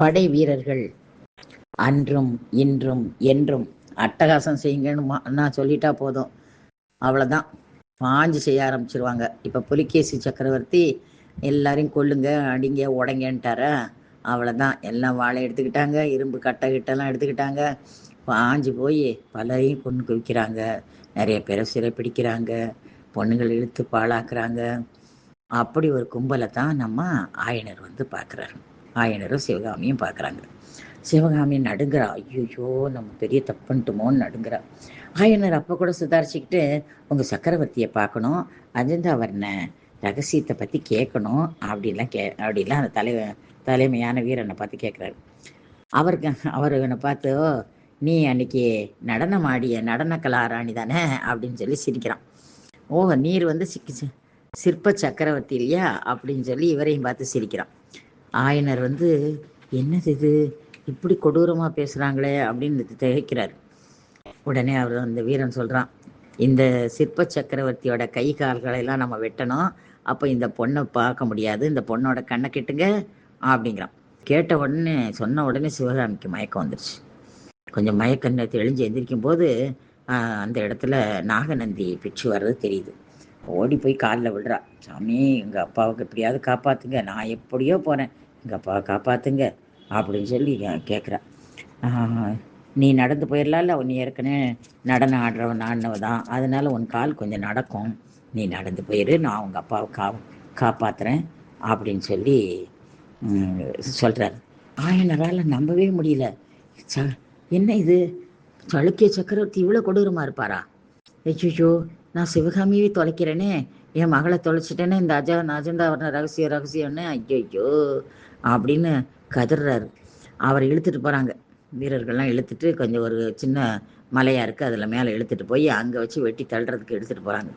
படை வீரர்கள் அன்றும் இன்றும் என்றும் அட்டகாசம் செய்யுங்கன்னு நான் சொல்லிட்டா போதும், அவ்வளோதான், பாஞ்சு செய்ய ஆரம்பிச்சிருவாங்க. இப்போ புலிகேசி சக்கரவர்த்தி எல்லாரையும் கொல்லுங்க அடிங்க உடைங்கன்ட்டாரா, அவ்வளோதான், எல்லாம் வாழை எடுத்துக்கிட்டாங்க, இரும்பு கட்டை கிட்டெல்லாம் எடுத்துக்கிட்டாங்க, பாஞ்சு போய் பலரையும் கொண்டு குவிக்கிறாங்க, நிறைய பேரை சிறை பிடிக்கிறாங்க, பொண்ணுங்களை இழுத்து பாழாக்குறாங்க. அப்படி ஒரு கும்பலை தான் நம்ம ஆயனர் வந்து பார்க்குறாரு. ஆயனரும் சிவகாமியும் பார்க்குறாங்க. சிவகாமி நடுங்கிறா, ஐயோ நம்ம பெரிய தப்புன்ட்டுமோன்னு நடுங்கிறா. ஆயனர் அப்போ கூட சுதாரிச்சுக்கிட்டு, உங்கள் சக்கரவர்த்தியை பார்க்கணும், அஜந்தாவர்ண ரகசியத்தை பற்றி கேட்கணும் அப்படிலாம் அந்த தலைமையான வீரனை பார்த்து கேட்குறாரு. அவர் இவனை பார்த்து, நீ அன்னைக்கு நடனம் ஆடிய நடன கலாராணி தானே அப்படின்னு சொல்லி சிரிக்கிறான். ஓ, நீர் வந்து சிற்ப சக்கரவர்த்தி இல்லையா அப்படின்னு சொல்லி இவரையும் பார்த்து சிரிக்கிறான். ஆயனர் வந்து, என்னது இது இப்படி கொடூரமாக பேசுகிறாங்களே அப்படின்னு திகைக்கிறார். உடனே அவர் அந்த வீரன் சொல்கிறான், இந்த சிற்ப சக்கரவர்த்தியோட கை கால்களெல்லாம் நம்ம வெட்டணும், அப்போ இந்த பொண்ணை பார்க்க முடியாது, இந்த பொண்ணோட கண்ணை கெட்டுங்க அப்படிங்கிறான். கேட்ட உடனே சொன்ன உடனே சிவகாமிக்கு மயக்கம் வந்துடுச்சு. கொஞ்சம் மயக்கம் தெளிஞ்சு எந்திரிக்கும் போது அந்த இடத்துல நாகநந்தி பிச்சு வர்றது தெரியுது. ஓடி போய் காலில் விடுறா, சாமி எங்கள் அப்பாவுக்கு எப்படியாவது காப்பாற்றுங்க, நான் எப்படியோ போகிறேன், எங்கள் அப்பாவை காப்பாற்றுங்க அப்படின்னு சொல்லி கேட்குறா. நீ நடந்து போயிடலாம்ல, நீ ஏற்கனவே நடனம் ஆடினவ தான், அதனால உன் கால் கொஞ்சம் நடக்கும், நீ நடந்து போயிரு, நான் உங்கள் அப்பாவை காப்பாற்றுறேன் அப்படின்னு சொல்லி சொல்கிறார். ஆயனரால் நம்பவே முடியல. என்ன இது, சளுக்கிய சக்கரவர்த்தி இவ்வளோ கொடூரமாக இருப்பாரா? ஐயோ, நான் சிவகாமியே தொலைக்கிறேனே, என் மகளை தொலைச்சிட்டேனே, இந்த அஜந்தாவர்ண ரகசியம்னு ஐயோ அப்படின்னு கதறாரு. அவரை இழுத்துட்டு போகிறாங்க, வீரர்கள்லாம் இழுத்துட்டு கொஞ்சம் ஒரு சின்ன மலையாக இருக்குது, அதில் மேலே இழுத்துட்டு போய் அங்கே வச்சு வெட்டி தள்ளுறதுக்கு எடுத்துகிட்டு போகிறாங்க.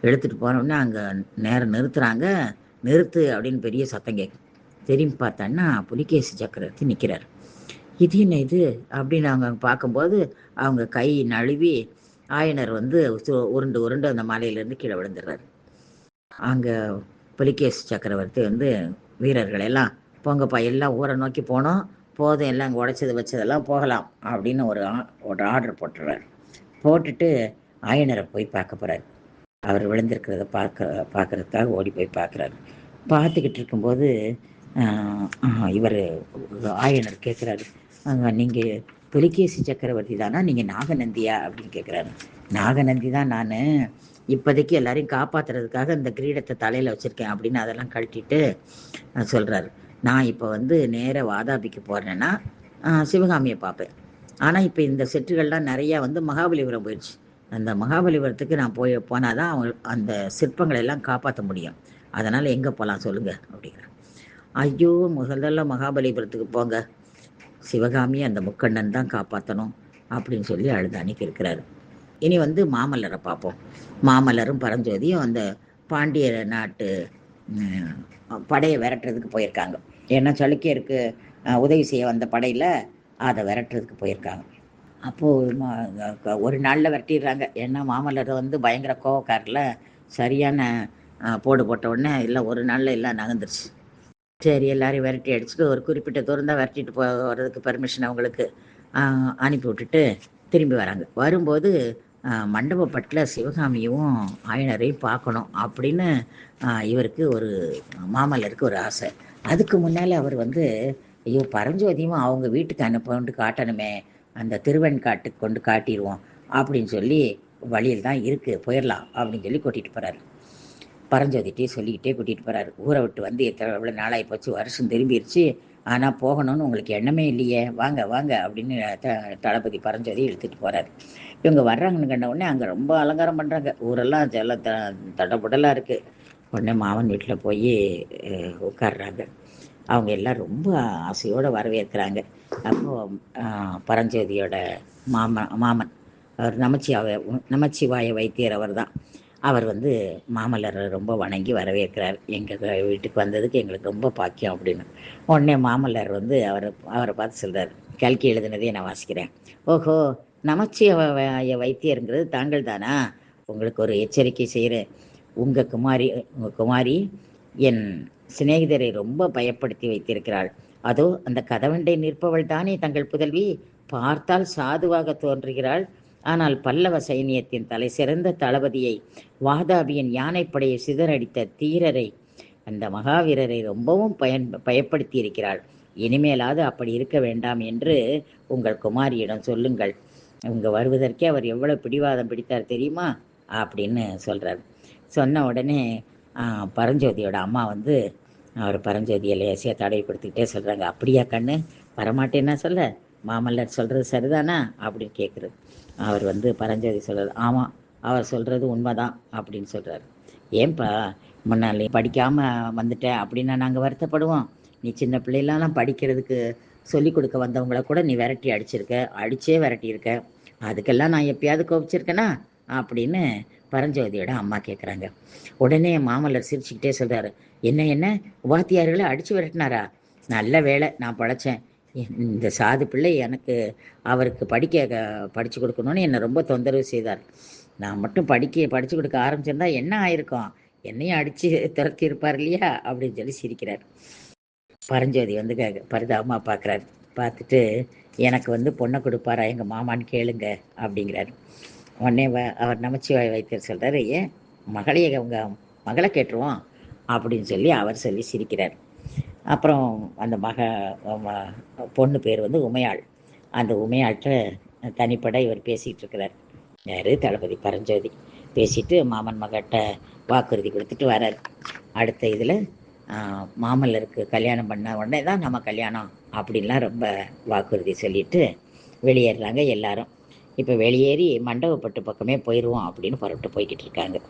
எடுத்துகிட்டு போனோடனே அங்கே நேரம் நிறுத்துகிறாங்க. நிறுத்து அப்படின்னு பெரிய சத்தம் கேட்கும். திரும்பி பார்த்தான்னா புலிகேசி சக்கரவர்த்தி நிற்கிறார். இது என்ன இது அப்படின்னு அவங்க பார்க்கும்போது அவங்க கை நழுவி ஆயனர் வந்து உருண்டு உருண்டு அந்த மலையிலேருந்து கீழே விழுந்துடுறாரு. அங்கே புலிகேசி சக்கரவர்த்தி வந்து வீரர்களெல்லாம், போங்கப்பா எல்லாம் ஊரை நோக்கி போனோம், போதும் எல்லாம் அங்கே உடைச்சது வச்சதெல்லாம் போகலாம் அப்படின்னு ஒரு ஆர்டர் போட்டுறாரு. போட்டுட்டு ஆயனரை போய் பார்க்க போகிறார். அவர் விழுந்திருக்கிறத பார்க்கறதுக்காக ஓடி போய் பார்க்குறாரு. பார்த்துக்கிட்டு இருக்கும்போது இவர் ஆயனர் கேட்குறாரு, நீங்கள் புலிகேசி சக்கரவர்த்தி தானா, நீங்கள் நாகநந்தியா அப்படின்னு கேட்குறாரு. நாகநந்தி தான் நான், இப்போதைக்கு எல்லாரையும் காப்பாற்றுறதுக்காக இந்த கிரீடத்தை தலையில் வச்சுருக்கேன் அப்படின்னு அதெல்லாம் கழட்டிட்டு சொல்கிறாரு. நான் இப்போ வந்து நேர வாதாபிக்கு போகிறேன்னா சிவகாமியை பார்ப்பேன். ஆனால் இப்போ இந்த செட்டுகள்லாம் நிறையா வந்து மகாபலிபுரம் போயிடுச்சு. அந்த மகாபலிபுரத்துக்கு நான் போனால் தான் அவங்க அந்த சிற்பங்களை எல்லாம் காப்பாற்ற முடியும். அதனால் எங்கே போகலாம் சொல்லுங்கள் அப்படிங்கிறேன். ஐயோ, முதல்ல மகாபலிபுரத்துக்கு போங்க, சிவகாமி அந்த முக்கண்ணன் தான் காப்பாற்றணும் அப்படின்னு சொல்லி அழுது அனுப்பியிருக்கிறாரு. இனி வந்து மாமல்லரை பார்ப்போம். மாமல்லரும் பரஞ்சோதியும் அந்த பாண்டிய நாட்டு படையை விரட்டுறதுக்கு போயிருக்காங்க. ஏன்னா சளுக்கியருக்கு உதவி செய்ய வந்த படையில் அதை விரட்டுறதுக்கு போயிருக்காங்க. அப்போது ஒரு நாளில் விரட்டிடுறாங்க. ஏன்னா மாமல்லர் வந்து பயங்கர கோவக்காரில் சரியான போடு போட்ட உடனே இல்லை, ஒரு நாளில் எல்லாம் நகர்ந்துருச்சு. சரி, எல்லாரையும் விரட்டி அடிச்சுட்டு ஒரு குறிப்பிட்ட தூரம் தான் விரட்டிட்டு போகிறதுக்கு பெர்மிஷன் அவங்களுக்கு அனுப்பி விட்டுட்டு திரும்பி வராங்க. வரும்போது மண்டபப்பட்டில் சிவகாமியும் ஆயனரையும் பார்க்கணும் அப்படின்னு இவருக்கு மாமல்லருக்கு ஒரு ஆசை. அதுக்கு முன்னால் அவர் வந்து, ஐயோ பரஞ்சோதியும் அவங்க வீட்டுக்கு அனுப்பி காட்டணுமே, அந்த திருவெண்காட்டுக்கு கொண்டு காட்டிடுவோம் அப்படின்னு சொல்லி வழியில் தான் இருக்குது, போயிடலாம் அப்படின்னு சொல்லி கூட்டிகிட்டு போகிறாரு. பரஞ்சோதிட்டே சொல்லிக்கிட்டே கூட்டிகிட்டு போகிறாரு. ஊரை விட்டு வந்து எவ்வளோ நாளாகி போச்சு, வருஷம் திரும்பிடுச்சு, ஆனால் போகணும்னு உங்களுக்கு எண்ணமே இல்லையே, வாங்க வாங்க அப்படின்னு தளபதி பரஞ்சோதி இழுத்துட்டு போகிறாரு. இவங்க வர்றாங்கன்னு கண்ட உடனே அங்கே ரொம்ப அலங்காரம் பண்ணுறாங்க. ஊரெல்லாம் எல்லாம் தடபுடலாக இருக்குது. உடனே மாமன் வீட்டில் போய் உட்காடுறாங்க. அவங்க எல்லாம் ரொம்ப ஆசையோடு வரவேற்கிறாங்க. அப்போது பரஞ்சோதியோட மாமன் அவர் நமச்சிவாய வைத்தியர் அவர் தான். அவர் வந்து மாமல்லரை ரொம்ப வணங்கி வரவேற்கிறார். எங்கள் வீட்டுக்கு வந்ததுக்கு எங்களுக்கு ரொம்ப பாக்கியம் அப்படின்னு. உடனே மாமல்லர் வந்து அவரை பார்த்து சொல்கிறார், கல்கி எழுதினதே நான் வாசிக்கிறேன். ஓஹோ, நமச்சிவாய வைத்தியருங்கிறது தாங்கள் தானா? உங்களுக்கு ஒரு எச்சரிக்கை செய்கிறேன். உங்கள் குமாரி என் சிநேகிதரை ரொம்ப பயப்படுத்தி வைத்திருக்கிறாள். அதோ அந்த கதவண்டை நிற்பவள் தானே தங்கள் புதல்வி? பார்த்தால் சாதுவாக தோன்றுகிறாள். ஆனால் பல்லவ சைனியத்தின் தலை சிறந்த தளபதியை, வாதாபியின் யானைப்படையை சிதறடித்த தீரரை, அந்த மகாவீரரை ரொம்பவும் பயப்படுத்தி இருக்கிறாள். இனிமேலாவது அப்படி இருக்க வேண்டாம் என்று உங்கள் குமாரியிடம் சொல்லுங்கள். இங்கே வருவதற்கே அவர் எவ்வளோ பிடிவாதம் பிடித்தார் தெரியுமா அப்படின்னு சொல்கிறார். சொன்ன உடனே பரஞ்சோதியோட அம்மா வந்து அவர் பரஞ்சோதியை லேசியாக தடவி கொடுத்துக்கிட்டே சொல்கிறாங்க, அப்படியா கண்ணு, வரமாட்டேன்னா சொல்ல, மாமல்லர் சொல்கிறது சரிதானா அப்படின்னு கேட்குறது. அவர் வந்து பரஞ்சோதி சொல்கிறார், ஆமாம் அவர் சொல்கிறது உண்மைதான் அப்படின்னு சொல்கிறார். ஏன்பா முன்னாலே படிக்காமல் வந்துட்டேன் அப்படின்னா நாங்கள் வருத்தப்படுவோம். நீ சின்ன பிள்ளைலாம் படிக்கிறதுக்கு சொல்லிக் கொடுக்க வந்தவங்கள கூட நீ விரட்டி அடிச்சே விரட்டியிருக்க. அதுக்கெல்லாம் நான் எப்பயாவது கோபிச்சிருக்கேனா அப்படின்னு பரஞ்சோதியோட அம்மா கேட்குறாங்க. உடனே மாமல்லர் சிரிச்சுக்கிட்டே சொல்கிறாரு, என்ன உபாத்தியார்களை அடித்து விரட்டினாரா? நல்ல வேலை நான் பழைச்சேன். இந்த சாது பிள்ளை எனக்கு அவருக்கு படித்து கொடுக்கணும்னு என்னை ரொம்ப தொந்தரவு செய்தார். நான் மட்டும் படித்து கொடுக்க ஆரம்பிச்சிருந்தா என்ன ஆயிருக்கும்? என்னையும் அடித்து துரத்தி இருப்பார் இல்லையா அப்படின்னு சொல்லி சிரிக்கிறார். பரஞ்சோதி வந்து பரிதாபமாக பார்க்குறாரு. பார்த்துட்டு எனக்கு வந்து பொண்ணை கொடுப்பாரா எங்கள் மாமான்னு கேளுங்க அப்படிங்கிறாரு. உடனே அவர் நமச்சிவாய் வைத்தியர் சொல்கிறாரு, ஏன் மகளையே உங்கள் மகளை கேட்டுருவோம் அப்படின்னு சொல்லி அவர் சொல்லி சிரிக்கிறார். அப்புறம் அந்த பொண்ணு பேர் வந்து உமையாள். அந்த உமையாள்கிட்ட தனிப்பட இவர் பேசிகிட்டு இருக்கிறார். யார்? தளபதி பரஞ்சோதி. பேசிட்டு மாமன் மகட்ட வாக்குறுதி கொடுத்துட்டு வரார். அடுத்த இதில் மாமல்லருக்கு கல்யாணம் பண்ண உடனே தான் நம்ம கல்யாணம் அப்படின்லாம் ரொம்ப வாக்குறுதி சொல்லிட்டு வெளியேறாங்க எல்லாரும். இப்போ வெளியேறி மண்டபப்பட்டு பக்கமே போயிடுவோம் அப்படின்னு புறப்பட்டு போய்கிட்டு இருக்காங்க.